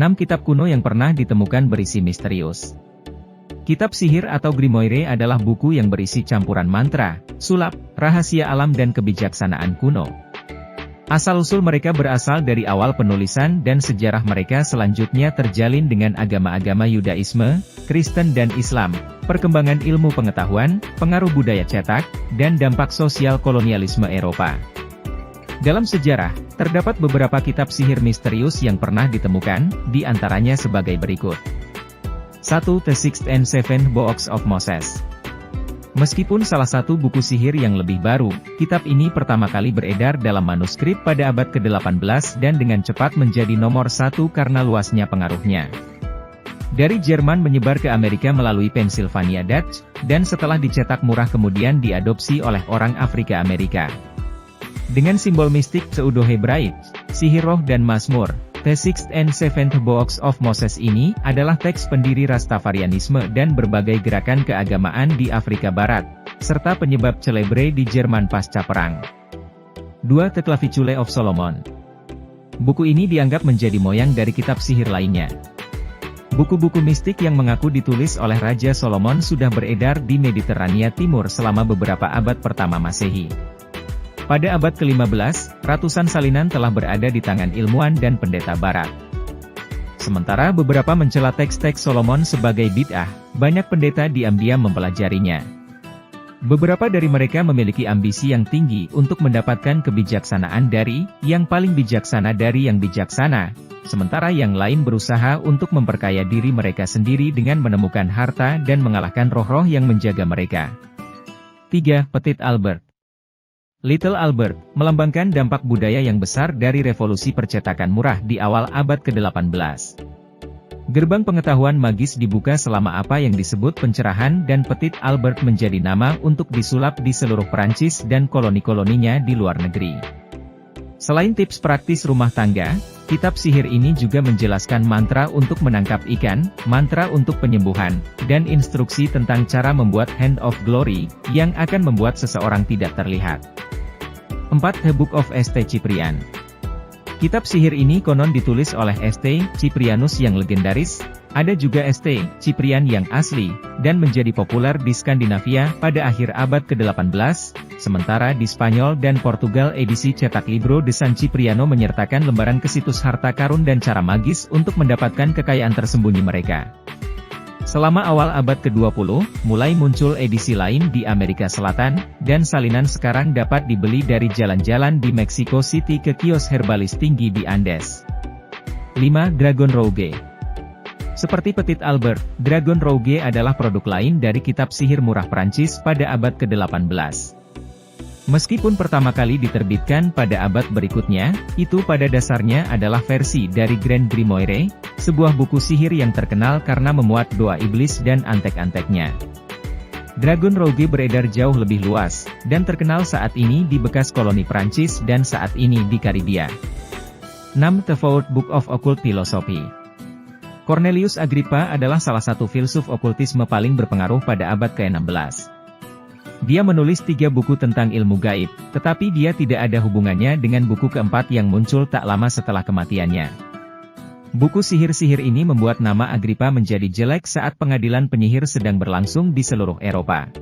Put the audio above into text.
6 kitab kuno yang pernah ditemukan berisi misterius. Kitab sihir atau Grimoire adalah buku yang berisi campuran mantra, sulap, rahasia alam dan kebijaksanaan kuno. Asal-usul mereka berasal dari awal penulisan dan sejarah mereka selanjutnya terjalin dengan agama-agama Yudaisme, Kristen dan Islam, perkembangan ilmu pengetahuan, pengaruh budaya cetak, dan dampak sosial kolonialisme Eropa. Dalam sejarah, terdapat beberapa kitab sihir misterius yang pernah ditemukan, di antaranya sebagai berikut. 1. The Sixth and Seventh Books of Moses. Meskipun salah satu buku sihir yang lebih baru, kitab ini pertama kali beredar dalam manuskrip pada abad ke-18 dan dengan cepat menjadi nomor 1 karena luasnya pengaruhnya. Dari Jerman menyebar ke Amerika melalui Pennsylvania Dutch, dan setelah dicetak murah kemudian diadopsi oleh orang Afrika Amerika. Dengan simbol mistik Pseudo-Hebraik, sihir roh dan Mazmur, The Sixth and Seventh Books of Moses ini adalah teks pendiri Rastafarianisme dan berbagai gerakan keagamaan di Afrika Barat, serta penyebab celebre di Jerman pasca perang. 2. The Clavicule of Solomon. Buku ini dianggap menjadi moyang dari kitab sihir lainnya. Buku-buku mistik yang mengaku ditulis oleh Raja Solomon sudah beredar di Mediterania Timur selama beberapa abad pertama Masehi. Pada abad ke-15, ratusan salinan telah berada di tangan ilmuwan dan pendeta barat. Sementara beberapa mencela teks-teks Solomon sebagai bid'ah, banyak pendeta diam-diam mempelajarinya. Beberapa dari mereka memiliki ambisi yang tinggi untuk mendapatkan kebijaksanaan dari yang paling bijaksana dari yang bijaksana, sementara yang lain berusaha untuk memperkaya diri mereka sendiri dengan menemukan harta dan mengalahkan roh-roh yang menjaga mereka. 3. Petit Albert. Little Albert, melambangkan dampak budaya yang besar dari revolusi percetakan murah di awal abad ke-18. Gerbang pengetahuan magis dibuka selama apa yang disebut pencerahan dan Petit Albert menjadi nama untuk disulap di seluruh Perancis dan koloni-koloninya di luar negeri. Selain tips praktis rumah tangga, kitab sihir ini juga menjelaskan mantra untuk menangkap ikan, mantra untuk penyembuhan, dan instruksi tentang cara membuat Hand of Glory, yang akan membuat seseorang tidak terlihat. 4. The Book of St. Cyprian. Kitab sihir ini konon ditulis oleh St. Cyprianus yang legendaris, ada juga St. Cyprian yang asli, dan menjadi populer di Skandinavia pada akhir abad ke-18, sementara di Spanyol dan Portugal edisi cetak Libro de San Cipriano menyertakan lembaran ke situs harta karun dan cara magis untuk mendapatkan kekayaan tersembunyi mereka. Selama awal abad ke-20, mulai muncul edisi lain di Amerika Selatan, dan salinan sekarang dapat dibeli dari jalan-jalan di Mexico City ke kios herbalis tinggi di Andes. 5. Dragon Rouge. Seperti Petit Albert, Dragon Rouge adalah produk lain dari kitab sihir murah Prancis pada abad ke-18. Meskipun pertama kali diterbitkan pada abad berikutnya, itu pada dasarnya adalah versi dari Grand Grimoire, sebuah buku sihir yang terkenal karena memuat doa iblis dan antek-anteknya. Dragon Rouge beredar jauh lebih luas, dan terkenal saat ini di bekas koloni Prancis dan saat ini di Karibia. 6. The Fourth Book of Occult Philosophy. Cornelius Agrippa adalah salah satu filsuf okultisme paling berpengaruh pada abad ke-16. Dia menulis 3 buku tentang ilmu gaib, tetapi dia tidak ada hubungannya dengan buku keempat yang muncul tak lama setelah kematiannya. Buku sihir-sihir ini membuat nama Agrippa menjadi jelek saat pengadilan penyihir sedang berlangsung di seluruh Eropa.